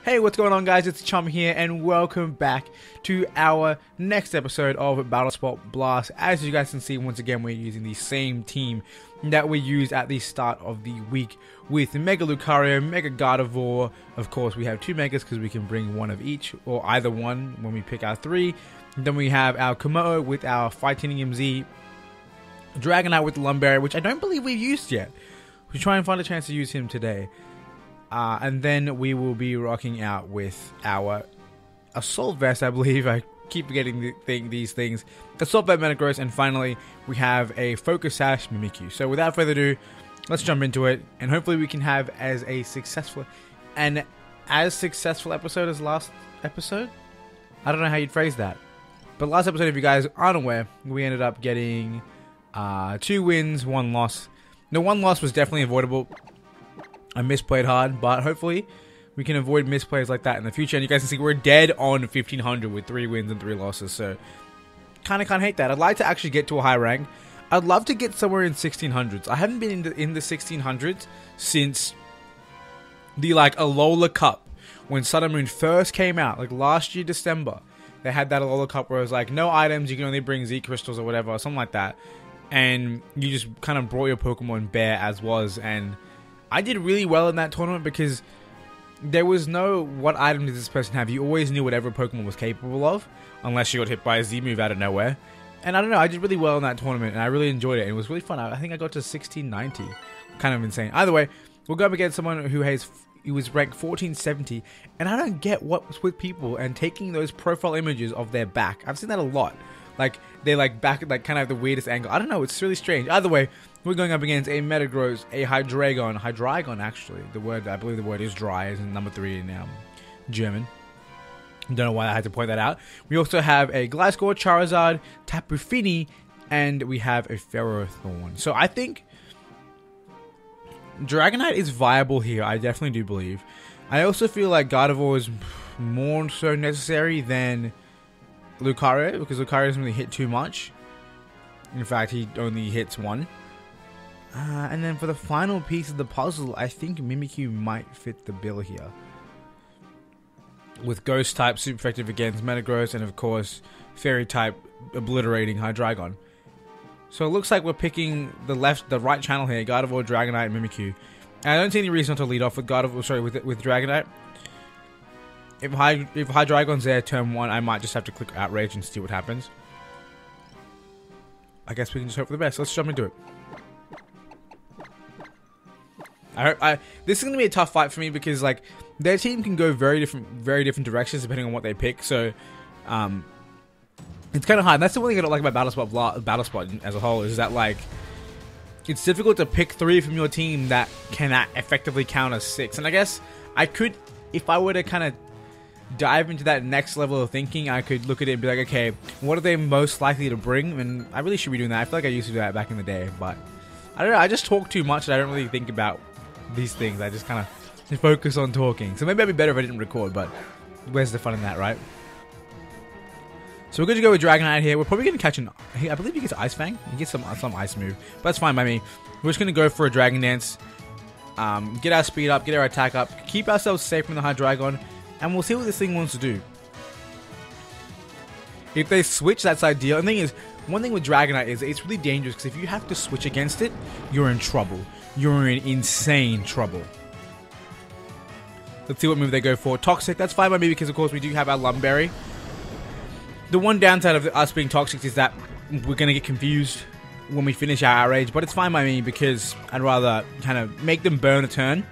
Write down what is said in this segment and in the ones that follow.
Hey, what's going on, guys? It's Chum here, and welcome back to our next episode of Battlespot Blast. As you guys can see, once again, we're using the same team that we used at the start of the week with Mega Lucario, Mega Gardevoir. Of course, we have two Megas because we can bring one of each, or either one when we pick our three. Then we have our Kommo-o with our Titanium Z, Dragonite with the Lumberry, which I don't believe we've used yet. We'll try and find a chance to use him today. And then we will be rocking out with our Assault Vest, I believe. I keep forgetting these things. Assault Vest Metagross, and finally, we have a Focus Sash Mimikyu. So without further ado, let's jump into it, and hopefully we can have as successful episode as last episode? I don't know how you'd phrase that. But last episode, if you guys aren't aware, we ended up getting 2 wins, 1 loss. The 1 loss was definitely avoidable. I misplayed hard, but hopefully we can avoid misplays like that in the future. And you guys can see we're dead on 1500 with 3 wins and 3 losses. So kind of can't hate that. I'd like to actually get to a high rank. I'd love to get somewhere in 1600s. I haven't been in the 1600s since the Alola Cup when Sun and Moon first came out, like last year December. They had that Alola Cup where it was like no items, you can only bring Z crystals or whatever, or something like that. And you just kind of brought your Pokemon bare as was, and I did really well in that tournament because there was no what item does this person have. You always knew whatever Pokemon was capable of, unless you got hit by a Z move out of nowhere. And I don't know, I did really well in that tournament, and I really enjoyed it. It was really fun. I think I got to 1690. Kind of insane. Either way, we'll go up against someone who was ranked 1470, and I don't get what's with people and taking those profile images of their back. I've seen that a lot. Like, they back at kind of the weirdest angle. I don't know, it's really strange. Either way, we're going up against a Metagross, a Hydreigon actually. I believe the word is dry, is number 3 in German. Don't know why I had to point that out. We also have a Gliscor, Charizard, Tapu Fini, and we have a Ferrothorn. So I think Dragonite is viable here, I definitely do believe. I also feel like Gardevoir is more so necessary than Lucario, because Lucario doesn't really hit too much. In fact, he only hits 1. And then for the final piece of the puzzle, I think Mimikyu might fit the bill here. With Ghost type super effective against Metagross, and of course Fairy type obliterating Hydreigon. So it looks like we're picking the right channel here: Gardevoir, Dragonite, and Mimikyu. And I don't see any reason not to lead off with with Dragonite. If Hydreigon's there turn 1, I might just have to click Outrage and see what happens. I guess we can just hope for the best. Let's jump into it. This is going to be a tough fight for me because their team can go very different directions depending on what they pick. So it's kind of hard. And that's the one thing I don't like about Battlespot as a whole, is that it's difficult to pick 3 from your team that can effectively counter 6. And I guess I could, if I were to kind of dive into that next level of thinking, I could look at it and be like, okay, what are they most likely to bring? And I really should be doing that. I feel like I used to do that back in the day, but I don't know. I just talk too much and I don't really think about these things. I just kind of focus on talking. So maybe it'd be better if I didn't record, but where's the fun in that, right? So we're going to go with Dragonite here. We're probably going to catch I believe he gets Ice Fang. He gets some ice move, but that's fine by me. We're just going to go for a Dragon Dance. Get our speed up, get our attack up, keep ourselves safe from the Hydreigon, and we'll see what this thing wants to do. If they switch, that's ideal. And the thing is, one thing with Dragonite is it's really dangerous because if you have to switch against it, you're in trouble. You're in insane trouble. Let's see what move they go for. Toxic, that's fine by me because of course we do have our Lumberry. The one downside of us being toxic is that we're going to get confused when we finish our outrage, but it's fine by me because I'd rather kind of make them burn a turn,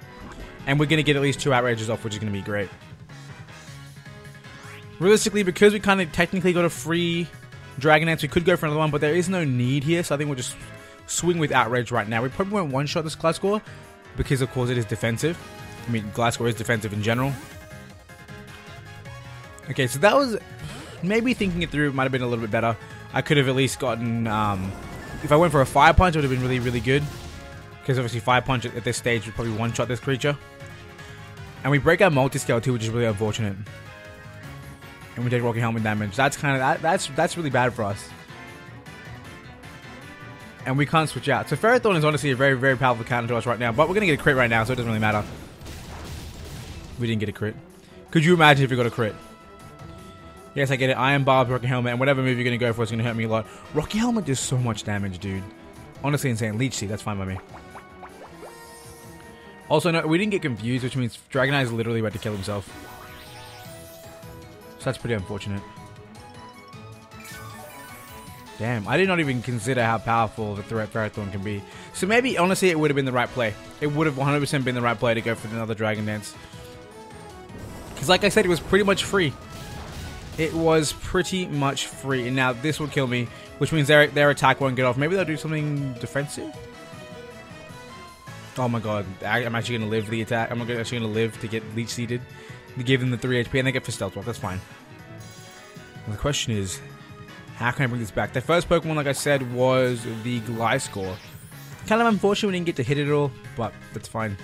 and we're going to get at least 2 outrages off, which is going to be great. Realistically, because we kind of technically got a free Dragon Dance, we could go for another one, but there is no need here, so I think we'll just swing with Outrage right now. We probably won't one-shot this Gliscor because, of course, it is defensive. I mean, Gliscor is defensive in general. Okay, so that was... Maybe thinking it through, it might have been a little bit better. I could have at least gotten... if I went for a Fire Punch, it would have been really, really good. Because obviously Fire Punch at this stage would probably one-shot this creature. And we break our Multiscale too, which is really unfortunate. And we take Rocky Helmet damage. That's kind of... That's really bad for us. And we can't switch out. So Ferrothorn is honestly a very, very powerful counter to us right now. But we're going to get a crit right now, so it doesn't really matter. We didn't get a crit. Could you imagine if you got a crit? Yes, I get it. Iron Barb, Rocky Helmet, and whatever move you're going to go for is going to hurt me a lot. Rocky Helmet does so much damage, dude. Honestly insane. Leech Seed, that's fine by me. Also, no, we didn't get confused, which means Dragonite is literally about to kill himself. So that's pretty unfortunate. Damn, I did not even consider how powerful the Ferrothorn can be. So maybe, honestly, it would have been the right play. It would have 100% been the right play to go for another Dragon Dance. Because like I said, it was pretty much free. It was pretty much free. And now this will kill me, which means their attack won't get off. Maybe they'll do something defensive? Oh my god, I'm actually going to live the attack. I'm actually going to live to get Leech Seeded. To give them the 3 HP and they get for Stealth Walk. That's fine. And the question is, how can I bring this back? The first Pokemon, like I said, was the Gliscor. Kind of unfortunate we didn't get to hit it at all, but that's fine.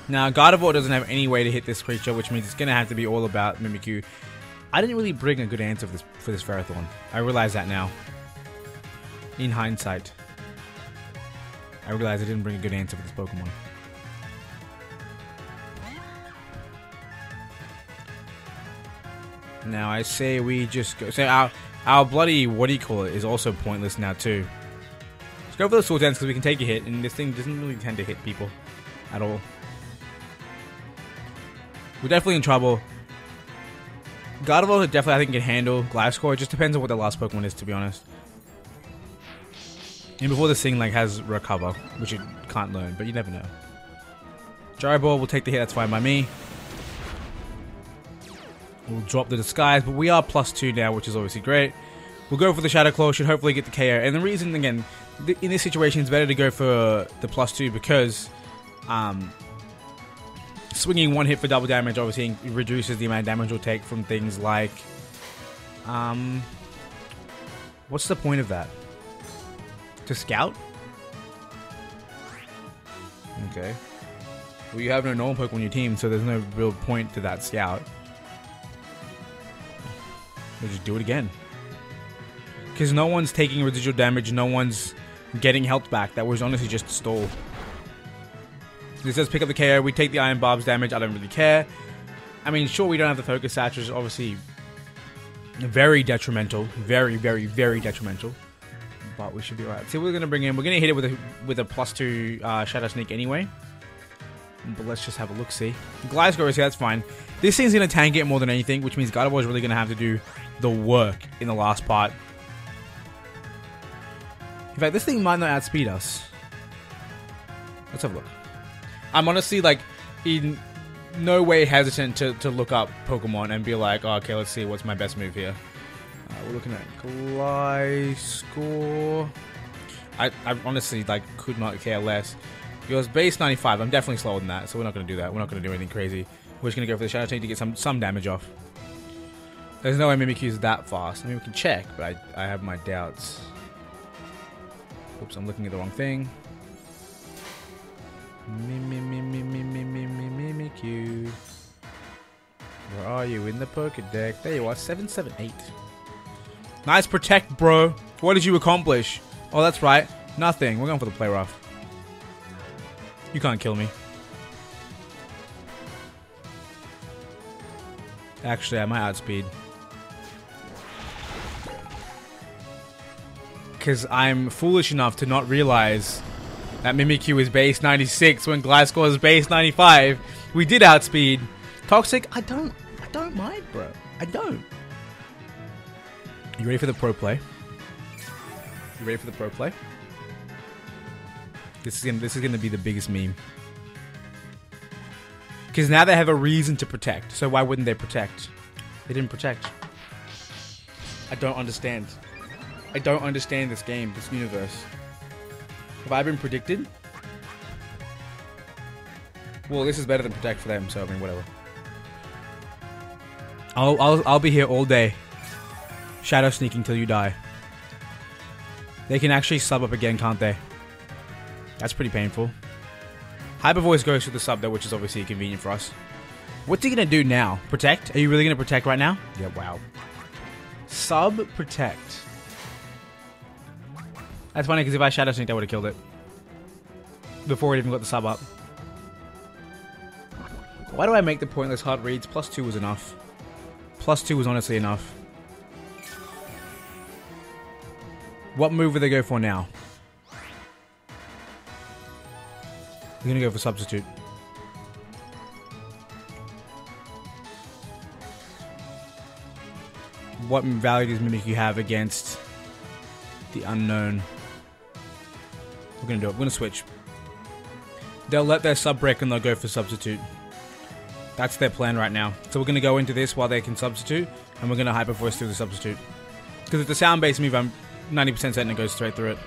Now, Gardevoir doesn't have any way to hit this creature, which means it's going to have to be all about Mimikyu. I didn't really bring a good answer for this Ferrothorn. I realize that now. In hindsight. I realize I didn't bring a good answer for this Pokemon. Now I say we just go. So our bloody what do you call it is also pointless now too. Let's go for the Sword Dance because we can take a hit, and this thing doesn't really tend to hit people at all. We're definitely in trouble. Gardevoir definitely I think can handle Gliscor. It just depends on what the last Pokemon is, to be honest. And before this thing like has Recover, which it can't learn, but you never know. Gyro Ball will take the hit. That's fine by me. We'll drop the Disguise, but we are +2 now, which is obviously great. We'll go for the Shadow Claw, should hopefully get the KO. And the reason, again, in this situation, it's better to go for the +2 because swinging one hit for double damage obviously reduces the amount of damage we'll take from things like... what's the point of that? To scout? Okay. Well, you have no normal Pokemon on your team, so there's no real point to that scout. We'll just do it again. Because no one's taking residual damage, no one's getting health back. That was honestly just a stall. This does pick up the KO. We take the Iron Barb's damage. I don't really care. I mean, sure, we don't have the Focus Sash, which is obviously very detrimental. Very, very, very detrimental. But we should be alright. See what we're going to bring in. We're going to hit it with a +2 Shadow Sneak anyway. But let's just have a look-see. Gliscor is here, that's fine. This thing's going to tank it more than anything, which means Gardevoir is really going to have to do the work in the last part. In fact, this thing might not outspeed us. Let's have a look. I'm honestly, like, in no way hesitant to look up Pokemon and be like, oh, okay, let's see what's my best move here. We're looking at Gliscor. I honestly, like, could not care less. Yours base 95. I'm definitely slower than that, so we're not going to do that. We're not going to do anything crazy. We're just going to go for the Shadow Sneak to get some damage off. There's no way Mimikyu's that fast. I mean, we can check, but I have my doubts. Oops, I'm looking at the wrong thing. Mimikyu. Where are you in the Pokedex? There you are, 778. Nice Protect, bro. What did you accomplish? Oh, that's right. Nothing. We're going for the Play Rough. You can't kill me. Actually, I might outspeed. Because I'm foolish enough to not realize that Mimikyu is base 96 when Gliscor is base 95. We did outspeed. Toxic, I don't mind, bro. I don't. You ready for the pro play? You ready for the pro play? This is gonna be the biggest meme. Because now they have a reason to protect. So why wouldn't they protect? They didn't protect. I don't understand. I don't understand this game, this universe. Have I been predicted? Well, this is better than protect for them, so I mean, whatever. I'll be here all day. Shadow sneaking till you die. They can actually sub up again, can't they? That's pretty painful. Hyper Voice goes to the sub though, which is obviously convenient for us. What's he gonna do now? Protect? Are you really gonna protect right now? Yeah, wow. Sub protect. That's funny because if I Shadow Sneaked, I would have killed it. Before it even got the sub up. Why do I make the pointless hard reads? +2 was enough. +2 was honestly enough. What move would they go for now? We're gonna go for substitute. What value does Mimikyu have against the unknown? We're gonna do it. We're gonna switch. They'll let their sub break and they'll go for substitute. That's their plan right now. So we're gonna go into this while they can substitute, and we're gonna hyper voice through the substitute. Because it's a sound-based move, I'm 90% certain it goes straight through it.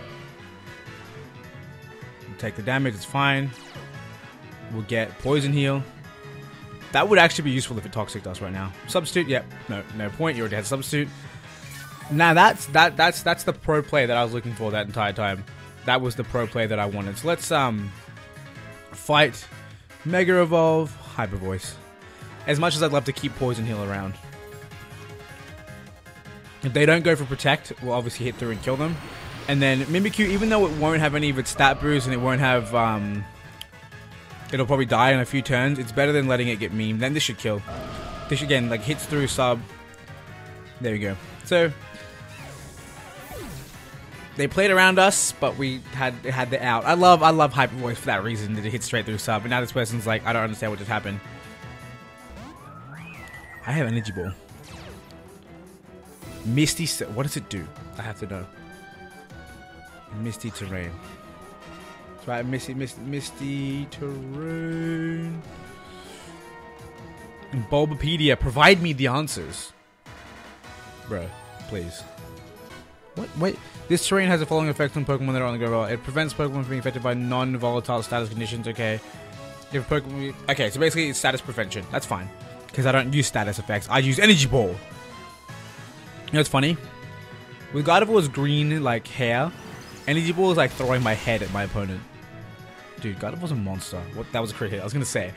We'll take the damage, it's fine. We'll get poison heal. That would actually be useful if it toxic us right now. Substitute, yep. No point. You already had substitute. Now that's the pro play that I was looking for that entire time. That was the pro play that I wanted. So let's fight, Mega Evolve, Hyper Voice. As much as I'd love to keep poison heal around. If they don't go for protect, we'll obviously hit through and kill them. And then Mimikyu, even though it won't have any of its stat boosts and it won't have it'll probably die in a few turns. It's better than letting it get memed. Then this should kill. This again, like, hits through sub. There we go. So they played around us, but we had the out. I love Hyper Voice for that reason, that it hits straight through sub. And now this person's like, I don't understand what just happened. I have Energy Ball. Misty. What does it do? I have to know. Misty Terrain. That's right, Misty Terrain. And Bulbapedia, provide me the answers. Bro, please. What? Wait. This terrain has a following effect on Pokemon that are on the go roll. It prevents Pokemon from being affected by non-volatile status conditions. Okay. If Pokemon... Okay, so basically it's status prevention. That's fine. Because I don't use status effects. I use Energy Ball. You know what's funny? With Gardevoir's green, like, hair, Energy Ball is like throwing my head at my opponent. Dude, Gardevoir's a monster. What? That was a crit hit. I was gonna say.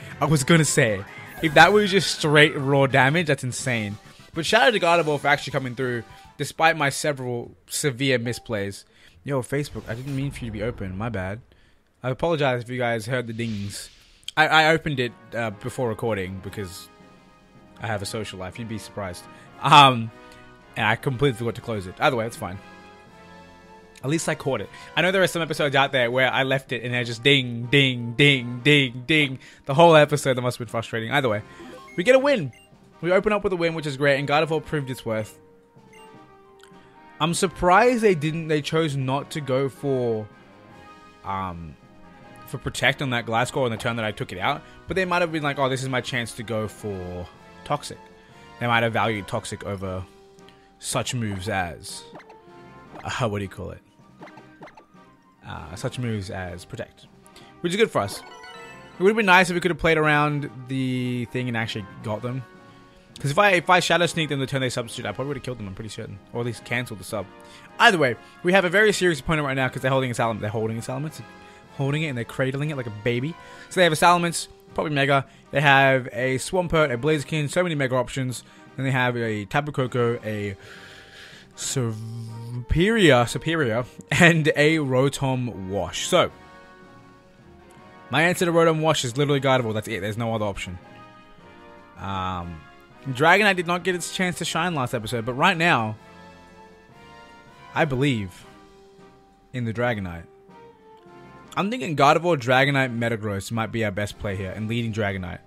If that was just straight raw damage, that's insane. But shout out to Gardevoir for actually coming through, despite my several severe misplays. Yo, Facebook, I didn't mean for you to be open. My bad. I apologize if you guys heard the dings. I opened it before recording because I have a social life. You'd be surprised. And I completely forgot to close it. Either way, it's fine. At least I caught it. I know there are some episodes out there where I left it and they're just ding, ding, ding, ding, ding. The whole episode, that must have been frustrating. Either way, we get a win. We open up with a win, which is great, and Gardevoir proved its worth. I'm surprised they chose not to go for Protect on that Gliscor on the turn that I took it out. But they might have been like, oh, this is my chance to go for Toxic. They might have valued Toxic over such moves as... what do you call it? Such moves as Protect. Which is good for us. It would have been nice if we could have played around the thing and actually got them. Because if I Shadow Sneaked them the turn they substitute, I probably would have killed them, I'm pretty certain. Or at least cancelled the sub. Either way, we have a very serious opponent right now because they're holding a Salamence. They're holding a Salamence. Holding it and they're cradling it like a baby. So they have a Salamence, probably Mega. They have a Swampert, a Blaziken, so many Mega options. Then they have a Tapu Koko, a Superior, and a Rotom Wash. So, my answer to Rotom Wash is literally Gardevoir. That's it. There's no other option. Dragonite did not get its chance to shine last episode, but right now, I believe in the Dragonite. I'm thinking Gardevoir, Dragonite, Metagross might be our best play here, and leading Dragonite.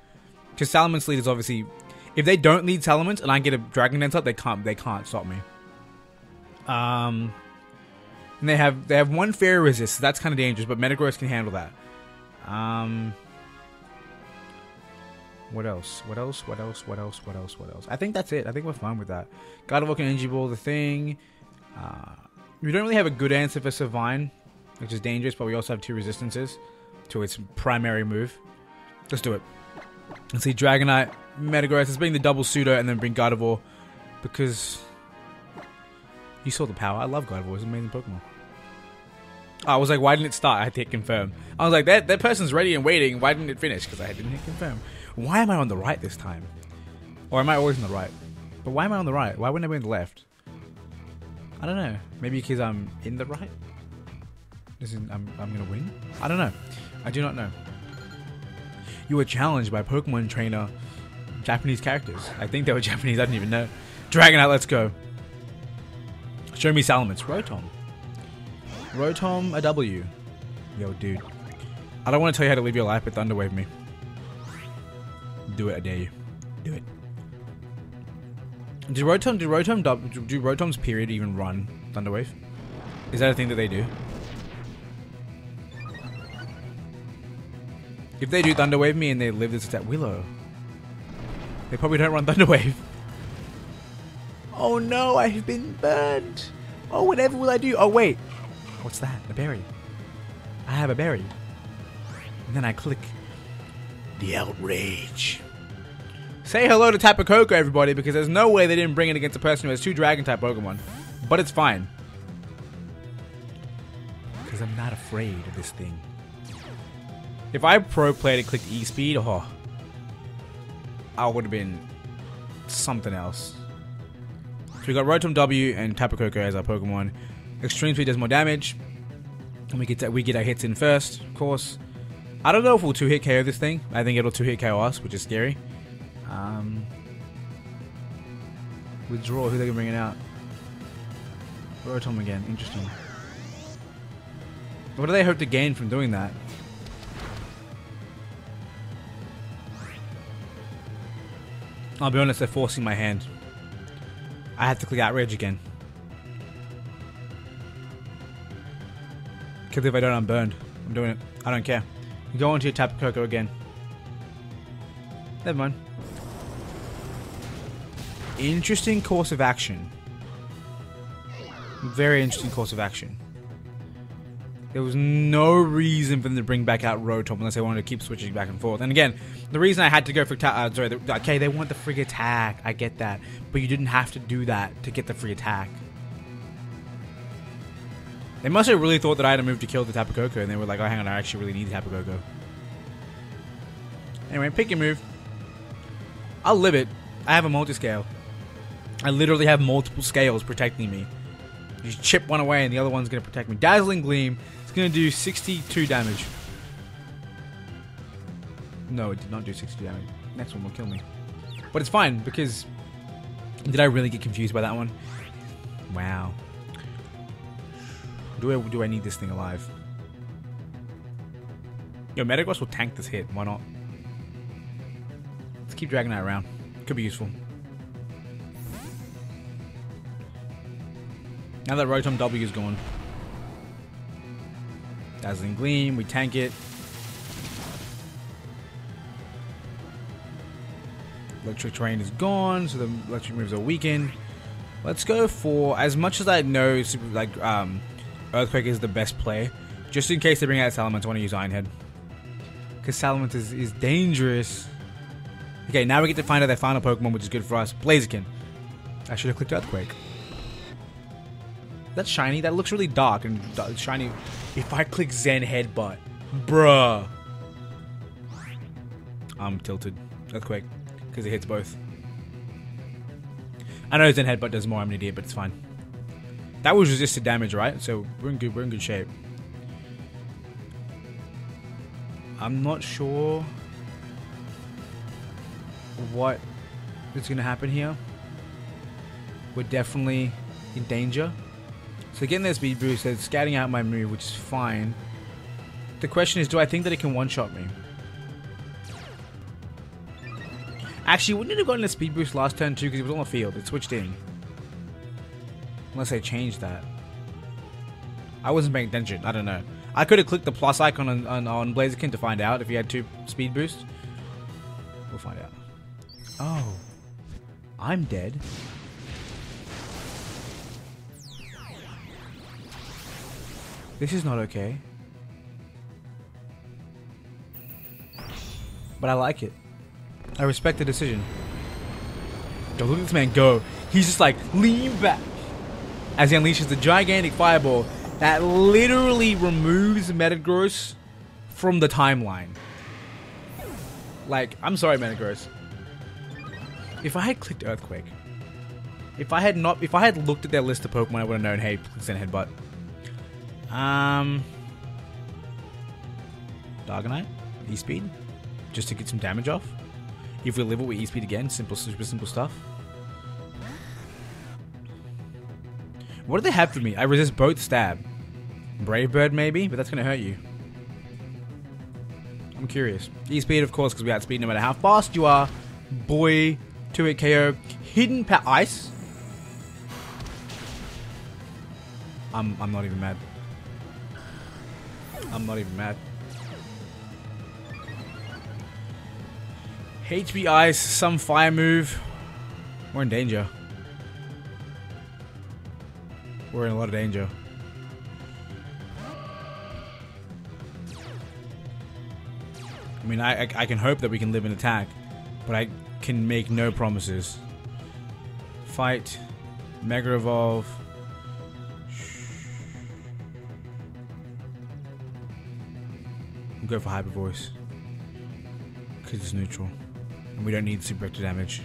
Because Salamence lead is obviously... If they don't lead Salamence and I get a Dragon Dance up, they can't stop me. And they have one Fairy Resist, so that's kind of dangerous, but Metagross can handle that. What else? I think that's it. I think we're fine with that. Gardevoir can Energy Ball the thing. We don't really have a good answer for Savine, which is dangerous, but we also have 2 resistances to its primary move. Let's do it. Let's see, Dragonite, Metagross. Let's bring the double pseudo and then bring Gardevoir, because you saw the power. I love Gardevoir. It's an amazing Pokemon. I was like, why didn't it start? I had to hit confirm. I was like, that person's ready and waiting. Why didn't it finish? Because I didn't hit confirm. Why am I on the right this time? Or am I always on the right? But why am I on the right? Why wouldn't I be on the left? I don't know. Maybe because I'm in the right? I'm going to win? I don't know. I do not know. You were challenged by Pokemon trainer Japanese characters. I think they were Japanese, I didn't even know. Dragonite, let's go. Show me Salamence. Rotom. Rotom, a W. Yo, dude. I don't want to tell you how to live your life, but Thunderwave me. Do it, I dare you. Do it. Do Rotom's period even run Thunderwave? Is that a thing that they do? If they do Thunderwave me and they live this at Willow, they probably don't run Thunderwave. Oh no, I have been burned. Oh, whatever will I do? Oh wait. What's that? A berry. I have a berry. And then I click the outrage. Say hello to Tapu Koko, everybody, because there's no way they didn't bring it against a person who has 2 Dragon-type Pokemon. But it's fine. Because I'm not afraid of this thing. If I pro-played and clicked E-Speed, oh, I would have been something else. So we got Rotom W and Tapu Koko as our Pokemon. Extreme Speed does more damage. And we get our hits in first, of course. I don't know if we'll 2-hit KO this thing. I think it'll 2-hit KO us, which is scary. Withdraw, who they can bring it out? Rotom again, interesting. What do they hope to gain from doing that? I'll be honest, they're forcing my hand. I have to click Outrage again. Because if I don't, I'm burned. I'm doing it. I don't care. You go into your Tapu Koko again. Never mind. Interesting course of action. Very interesting course of action. There was no reason for them to bring back out Rotom unless they wanted to keep switching back and forth. And again, the reason I had to go for okay, they want the free attack. I get that, but you didn't have to do that to get the free attack. They must have really thought that I had a move to kill the Tapu Koko, and they were like, "Oh, hang on, I actually really need the Tapu Koko." Anyway, pick your move. I'll live it. I have a multi-scale. I literally have multiple scales protecting me. You chip one away and the other one's going to protect me. Dazzling Gleam is going to do 62 damage. No, it did not do 60 damage. Next one will kill me. But it's fine because... Did I really get confused by that one? Wow. Do I need this thing alive? Yo, Metagross will tank this hit. Why not? Let's keep Dragonite around. Could be useful. Now that Rotom W is gone. Dazzling Gleam, we tank it. Electric Terrain is gone, so the electric moves are weakened. Let's go for, as much as I know Earthquake is the best play, just in case they bring out Salamence, I want to use Iron Head. Because Salamence is dangerous. Okay, now we get to find out their final Pokemon, which is good for us. Blaziken. I should have clicked Earthquake. That's shiny. That looks really dark and shiny. If I click Zen Headbutt, bruh. I'm tilted. Earthquake. Because it hits both. I know Zen Headbutt does more. I'm an idiot, but it's fine. That was resisted damage, right? So we're in good shape. I'm not sure what is going to happen here. We're definitely in danger. So getting their speed boost, they're scouting out my move, which is fine. The question is, do I think that it can one-shot me? Actually, wouldn't it have gotten a speed boost last turn too, because it was on the field? It switched in. Unless I changed that. I wasn't paying attention. I don't know. I could have clicked the plus icon on Blaziken to find out if he had 2 speed boosts. We'll find out. Oh. I'm dead. This is not okay. But I like it. I respect the decision. Yo, look at this man go. He's just like, lean back. As he unleashes the gigantic fireball that literally removes Metagross from the timeline. Like, I'm sorry, Metagross. If I had clicked Earthquake, if I had looked at their list of Pokemon, I would have known, hey, send Headbutt. Dargonite? E-Speed? just to get some damage off. If we live it with E-Speed again, super simple stuff. What do they have for me? I resist both stab. Brave Bird maybe, but that's going to hurt you. I'm curious. E-Speed, of course, because we outspeed no matter how fast you are. Boy, 2-hit KO. Hidden ice. I'm not even mad. I'm not even mad. HP ice, some fire move. We're in danger. We're in a lot of danger. I mean, I can hope that we can live an attack, but I can make no promises. Fight. Mega Evolve. I'll go for Hyper Voice. Because it's neutral. And we don't need super extra damage.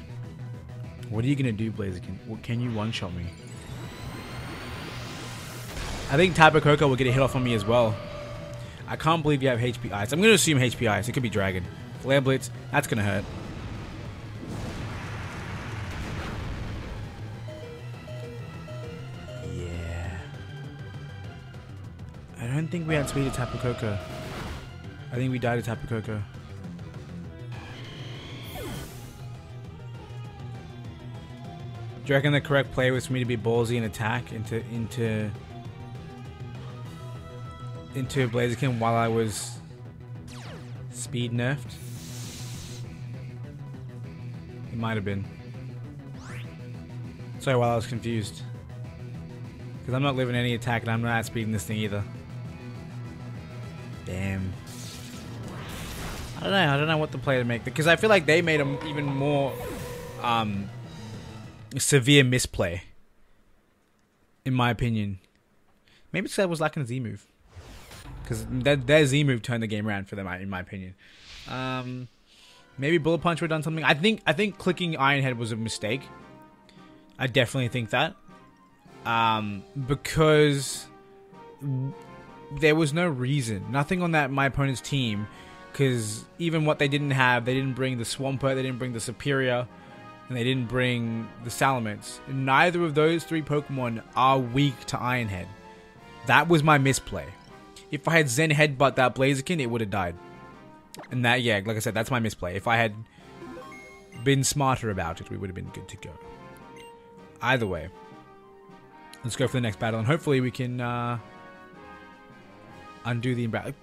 What are you going to do, Blaziken? What, can you one-shot me? I think Tapu Koko will get a hit off on me as well. I can't believe you have HP Ice. I'm going to assume HP Ice. It could be Dragon. Flare Blitz. That's going to hurt. Yeah. I don't think we had speed to Tapu Koko. I think we died to Tapu Koko. Do you reckon the correct play was for me to be ballsy and attack into Blaziken while I was speed nerfed? It might have been. Sorry, while I was confused. Because I'm not living any attack and I'm not outspeeding this thing either. Damn. I don't know what the play to make. Because I feel like they made them even more severe misplay. In my opinion. Maybe it's because I was lacking a Z move. Because their Z move turned the game around for them, in my opinion. Maybe Bullet Punch would have done something. I think clicking Iron Head was a mistake. I definitely think that. Because there was no reason. Nothing on my opponent's team. Because even what they didn't have, they didn't bring the Swampert, they didn't bring the Superior, and they didn't bring the Salamence. Neither of those three Pokemon are weak to Iron Head. That was my misplay. If I had Zen Headbutt that Blaziken, it would have died. And that, yeah, like I said, that's my misplay. If I had been smarter about it, we would have been good to go. Either way, let's go for the next battle, and hopefully we can undo the imbalance.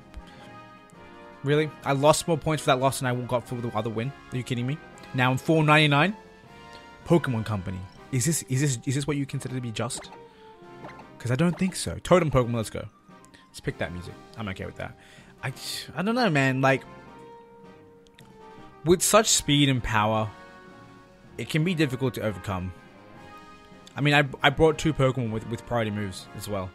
Really? I lost more points for that loss than I got for the other win. Are you kidding me? Now I'm 499. Pokemon Company. Is this what you consider to be just? Because I don't think so. Totem Pokemon, let's go. Let's pick that music. I'm okay with that. I don't know, man. Like, with such speed and power, it can be difficult to overcome. I mean, I brought two Pokemon with priority moves as well.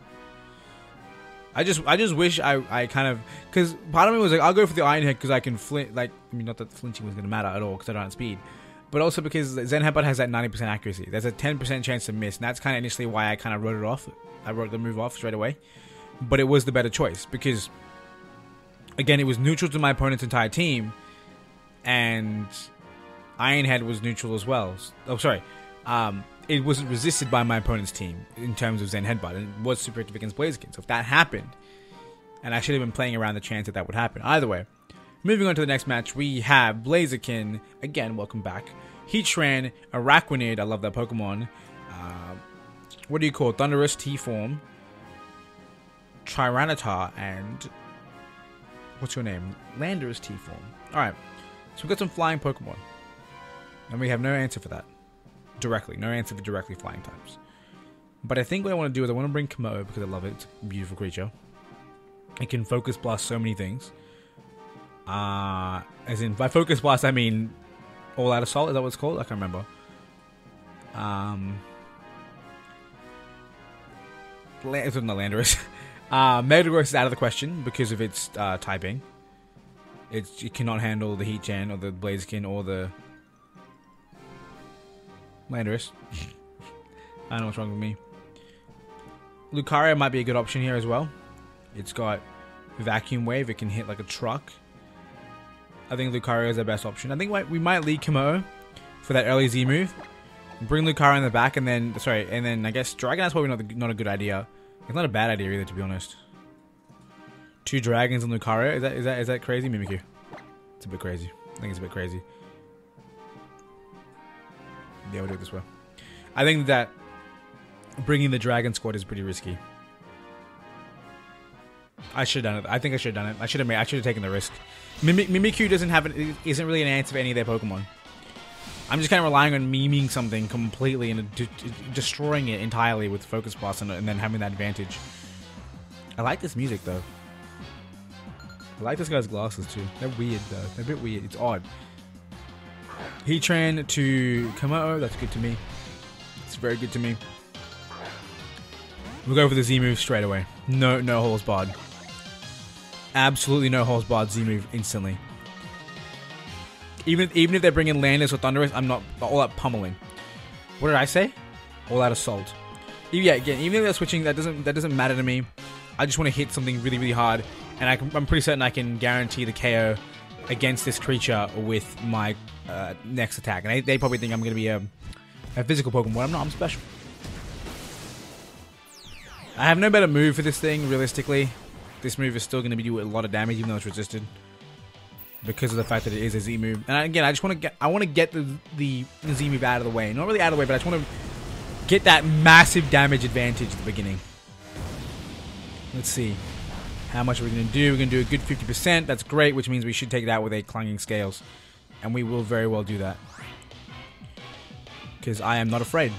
I just wish I kind of, because part of me was like, I'll go for the Iron Head because I can flint. Like, I mean, not that flinching was going to matter at all because I don't have speed, but also because Zen Headbutt has that 90% accuracy. There's a 10% chance to miss, and that's kind of initially why I kind of wrote it off. I wrote the move off straight away, but it was the better choice because, again, it was neutral to my opponent's entire team, and Iron Head was neutral as well. Oh, sorry. It wasn't resisted by my opponent's team in terms of Zen Headbutt, and it was super effective against Blaziken. So if that happened, and I should have been playing around the chance that would happen. Either way, moving on to the next match, we have Blaziken. Again, welcome back. Heatran, Araquanid, I love that Pokemon. What do you call it? Thunderous T-Form, Tyranitar, and what's your name? Landorus T-Form. Alright, so we've got some flying Pokemon, and we have no answer for that. Directly. No answer for directly flying types. But I think what I want to do is I want to bring Kommo-o because I love it. It's a beautiful creature. It can Focus Blast so many things. As in, by Focus Blast, I mean All Out Assault. Is that what it's called? I can't remember. It's not Landorus. Metagross is out of the question because of its typing. It cannot handle the Heat Gen or the Blaziken or the Landorus. I don't know what's wrong with me. Lucario might be a good option here as well. It's got Vacuum Wave. It can hit like a truck. I think Lucario is the best option. I think we might lead Kommo-o for that early Z move. Bring Lucario in the back, and then I guess Dragonite's probably not a good idea. It's not a bad idea either, to be honest. 2 dragons and Lucario. Is that crazy, Mimikyu? It's a bit crazy. I think it's a bit crazy. Yeah, we'll do it this way. I think that bringing the dragon squad is pretty risky. I should have done it. I think I should have done it. I should have taken the risk. Mimikyu isn't really an answer for any of their Pokemon. I'm just kind of relying on memeing something completely and destroying it entirely with Focus Blast and then having that advantage. I like this music though. I like this guy's glasses too. They're weird though. They're a bit weird. It's odd. Heatran to Kommo-o. That's good to me. It's very good to me. We'll go for the Z move straight away. No holes barred. Absolutely no holes barred Z move instantly. Even if they bring in Landis or Thundurus, I'm not all out pummeling. What did I say? All out assault. Yeah, again, even if they're switching, that doesn't matter to me. I just want to hit something really, really hard, and I'm pretty certain I can guarantee the KO against this creature with my next attack. And they probably think I'm going to be a physical Pokemon. I'm not. I'm special. I have no better move for this thing, realistically. This move is still going to do a lot of damage, even though it's resisted. Because of the fact that it is a Z move. And again, I want to get the Z move out of the way. Not really out of the way, but I just want to get that massive damage advantage at the beginning. Let's see. How much are we going to do? We're going to do a good 50%. That's great, which means we should take it out with a Clanging Scales. And we will very well do that. Because I am not afraid.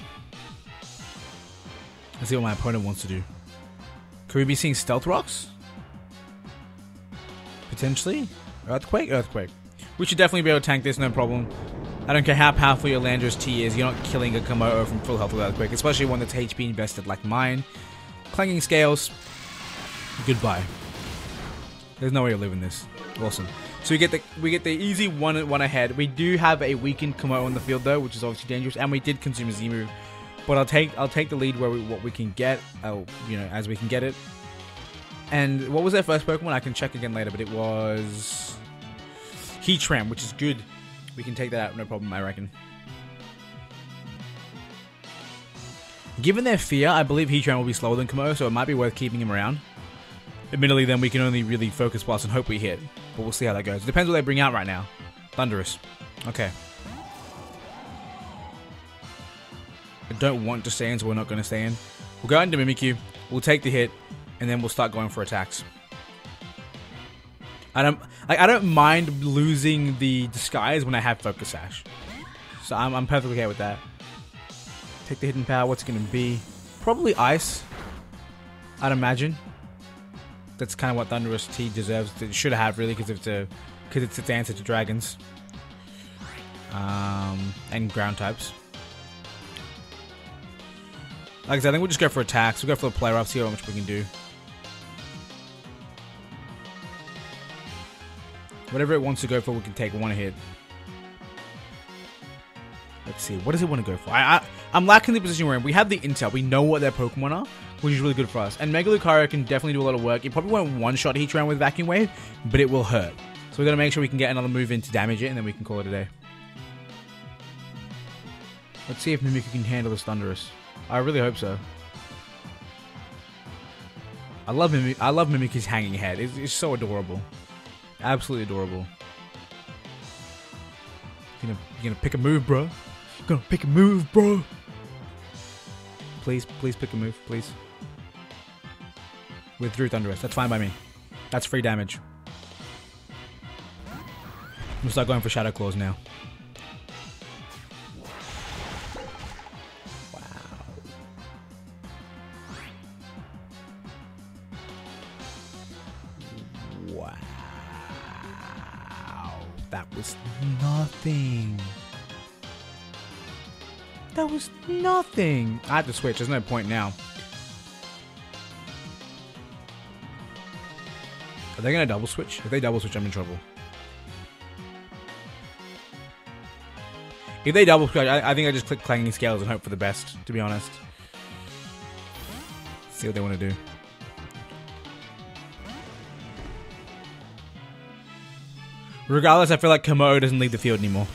Let's see what my opponent wants to do. Could we be seeing Stealth Rocks? Potentially? Earthquake? Earthquake. We should definitely be able to tank this, no problem. I don't care how powerful your Landorus T is, you're not killing a Kommo-o from full health with Earthquake, especially one that's HP invested like mine. Clanging Scales. Goodbye. There's no way you're living this. Awesome. So we get the easy one ahead. We do have a weakened Kommo-o on the field though, which is obviously dangerous, and we did consume a Z move. But I'll take the lead what we can get, as we can get it. And what was their first Pokemon? I can check again later, but it was Heatran, which is good. We can take that out, no problem, I reckon. Given their fear, I believe Heatran will be slower than Kommo-o, so it might be worth keeping him around. Admittedly, then we can only really Focus Blast and hope we hit. But we'll see how that goes. It depends what they bring out right now. Thundurus. Okay. I don't want to stay in, so we're not going to stay in. We'll go into Mimikyu. We'll take the hit, and then we'll start going for attacks. I don't mind losing the disguise when I have Focus Sash. So I'm perfectly okay with that. Take the hidden power. What's it going to be? Probably Ice. I'd imagine. That's kind of what Thundurus T deserves. It should have really, because it's its answer to dragons. And ground types. Like I said, I think we'll just go for attacks. We'll go for the player up, see how much we can do. Whatever it wants to go for, we can take one hit. Let's see. What does it want to go for? I'm lacking the position we're in. We have the intel. We know what their Pokemon are, which is really good for us. And Mega Lucario can definitely do a lot of work. It probably won't one-shot Heatran with Vacuum Wave, but it will hurt. So we've got to make sure we can get another move in to damage it, and then we can call it a day. Let's see if Mimikyu can handle this Thundurus. I really hope so. I love Mimikyu's hanging head. It's so adorable. Absolutely adorable. You're gonna pick a move, bro. You're gonna pick a move, bro. Please pick a move, please. Withdrew Thundurus. That's fine by me. That's free damage. We'll start going for Shadow Claws now. Wow. That was nothing. That was nothing. I have to switch. There's no point now. Are they going to double switch? If they double switch, I'm in trouble. If they double switch, I think I just click Clanging Scales and hope for the best, to be honest. See what they want to do. Regardless, I feel like Kommo-o doesn't leave the field anymore.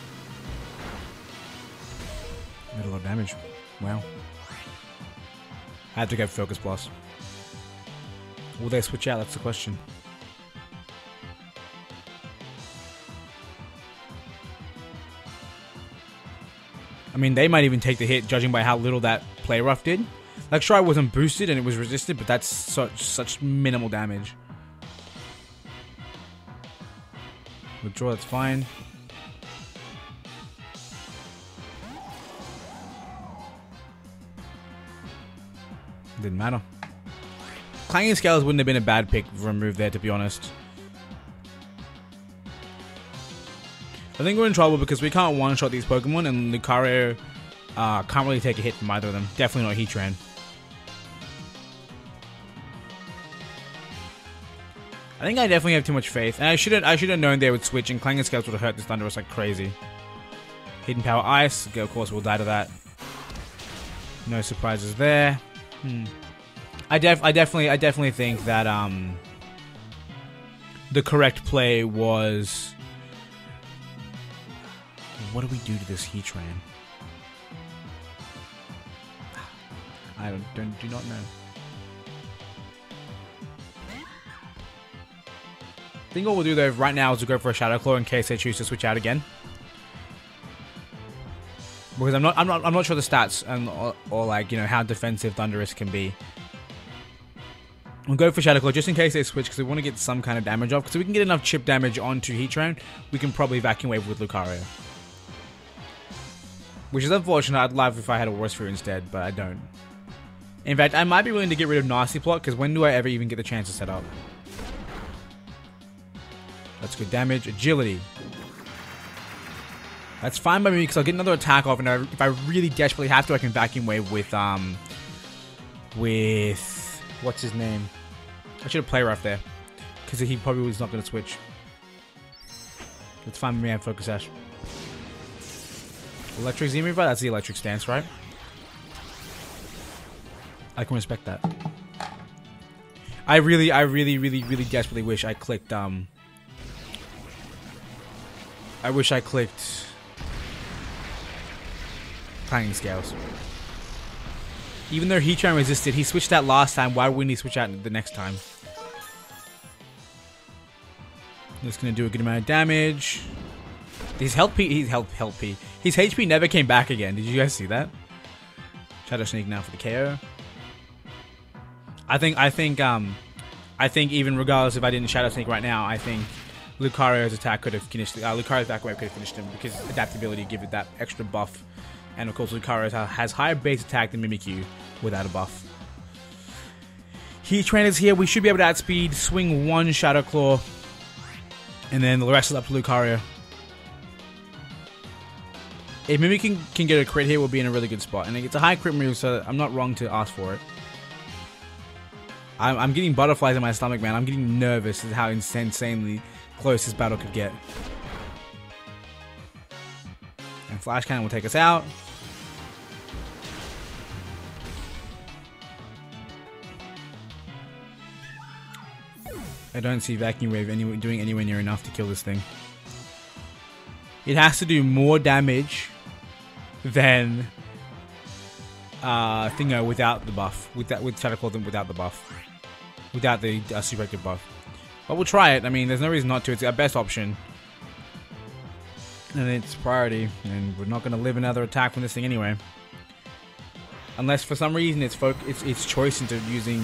Made a lot of damage. Wow. I have to go Focus Blast. Will they switch out? That's the question. I mean, they might even take the hit, judging by how little that play rough did. Like, sure, I wasn't boosted and it was resisted, but that's such minimal damage. Withdraw, that's fine. Didn't matter. Clanging Scales wouldn't have been a bad pick for a move there, to be honest. I think we're in trouble because we can't one-shot these Pokemon, and Lucario can't really take a hit from either of them. Definitely not Heatran. I think I definitely have too much faith, and I should have known they would switch, and Clanging Scales would have hurt this Thunderous like crazy. Hidden Power Ice, okay, of course we'll die to that. No surprises there. I definitely think that the correct play was. What do we do to this Heatran? I do not know. I think what we'll do though right now is we'll go for a Shadow Claw in case they choose to switch out again. Because I'm not sure the stats and or like, you know, how defensive Thunderous can be. We'll go for Shadow Claw just in case they switch because we want to get some kind of damage off. Because if we can get enough chip damage onto Heatran, we can probably Vacuum Wave with Lucario. Which is unfortunate. I'd love if I had a Worse Fruit instead, but I don't. In fact, I might be willing to get rid of Nasty Plot because when do I ever even get the chance to set up? That's good damage. Agility. That's fine by me because I'll get another attack off, and if I really desperately have to, I can Vacuum Wave with what's his name? I should have Play Rough there because he probably was not going to switch. It's fine by me. I have Focus Sash. Electric Z-Move, that's the electric stance, right? I can respect that. I really desperately wish I clicked, I wish I clicked Clanging Scales. Even though Heatran resisted, he switched out last time, why wouldn't he switch out the next time? This is gonna do a good amount of damage. His His HP never came back again. Did you guys see that? Shadow Sneak now for the KO. I think even regardless if I didn't Shadow Sneak right now, I think Lucario's attack could have finished. Lucario's back wave could have finished him because adaptability give it that extra buff, and of course Lucario has higher base attack than Mimikyu without a buff. Heatran is here. We should be able to outspeed, swing one Shadow Claw, and then the rest is up to Lucario. If Mimikyu can get a crit here, we'll be in a really good spot. And it's a high crit move, so I'm not wrong to ask for it. I'm getting butterflies in my stomach, man. I'm getting nervous at how insanely close this battle could get. And Flash Cannon will take us out. I don't see Vacuum Wave doing anywhere near enough to kill this thing. It has to do more damage than Thingo without the buff. With Shadow Claw than without the buff. Without the super active buff. But we'll try it. I mean, there's no reason not to. It's our best option. And it's priority. And we're not going to live another attack from this thing anyway. Unless for some reason it's choice into using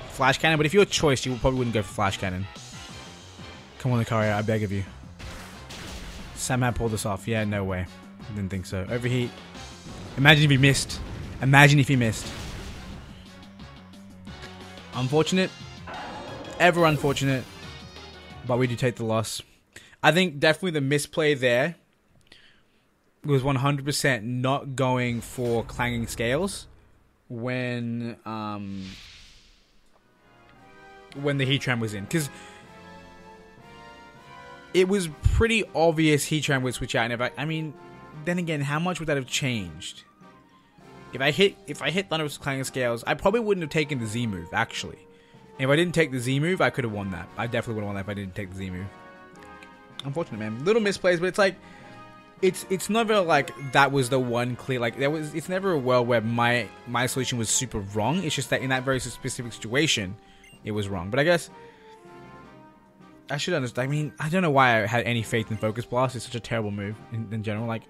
Flash Cannon. But if you're choice, you probably wouldn't go for Flash Cannon. Come on, Lucario, I beg of you. Somehow pull this off. Yeah, no way. Didn't think so. Overheat. Imagine if he missed. Imagine if he missed. Unfortunate. Ever unfortunate. But we do take the loss. I think definitely the misplay there was 100% not going for Clanging Scales when the Heatran was in. Because it was pretty obvious Heatran would switch out, and I mean, then again, how much would that have changed? If I hit Thunder with Clanging Scales, I probably wouldn't have taken the Z move, actually. If I didn't take the Z move, I could have won that. I definitely would have won that if I didn't take the Z move. Unfortunate, man. Little misplays, but it's like, it's never like that was the one clear, like it's never a world where my solution was super wrong. It's just that in that very specific situation, it was wrong. But I guess I should understand. I mean, I don't know why I had any faith in Focus Blast. It's such a terrible move in general. Like,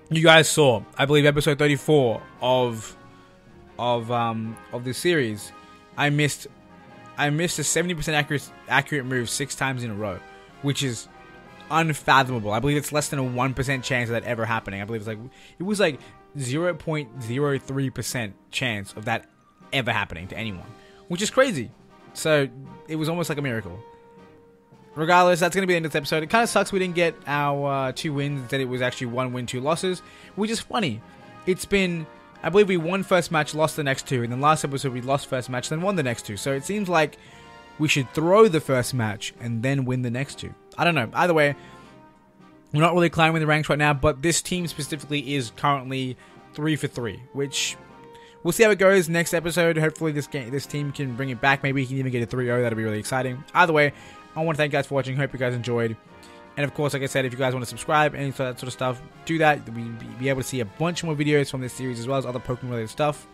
you guys saw, I believe, episode 34 of this series. I missed a 70% accurate move 6 times in a row, which is unfathomable. I believe it's less than a 1% chance of that ever happening. I believe it was like 0.03% chance of that ever happening to anyone, which is crazy. So it was almost like a miracle. Regardless, that's going to be the end of this episode. It kind of sucks we didn't get our 2 wins, instead it was actually 1 win, 2 losses, which is funny. It's been, I believe we won first match, lost the next 2, and then last episode we lost first match, then won the next 2. So it seems like we should throw the first match and then win the next 2. I don't know. Either way, we're not really climbing the ranks right now, but this team specifically is currently 3 for 3, which we'll see how it goes next episode. Hopefully this team can bring it back. Maybe we can even get a 3-0. That'll be really exciting. Either way, I want to thank you guys for watching. Hope you guys enjoyed. And of course, like I said, if you guys want to subscribe and that sort of stuff, do that. We'll be able to see a bunch more videos from this series as well as other Pokemon related stuff.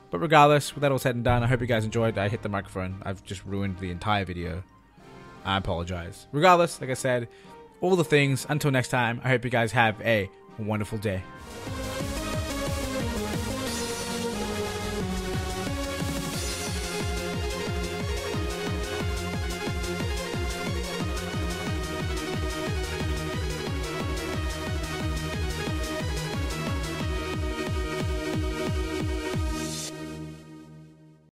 But regardless, with that all said and done, I hope you guys enjoyed. I hit the microphone. I've just ruined the entire video. I apologize. Regardless, like I said, all the things. Until next time, I hope you guys have a wonderful day.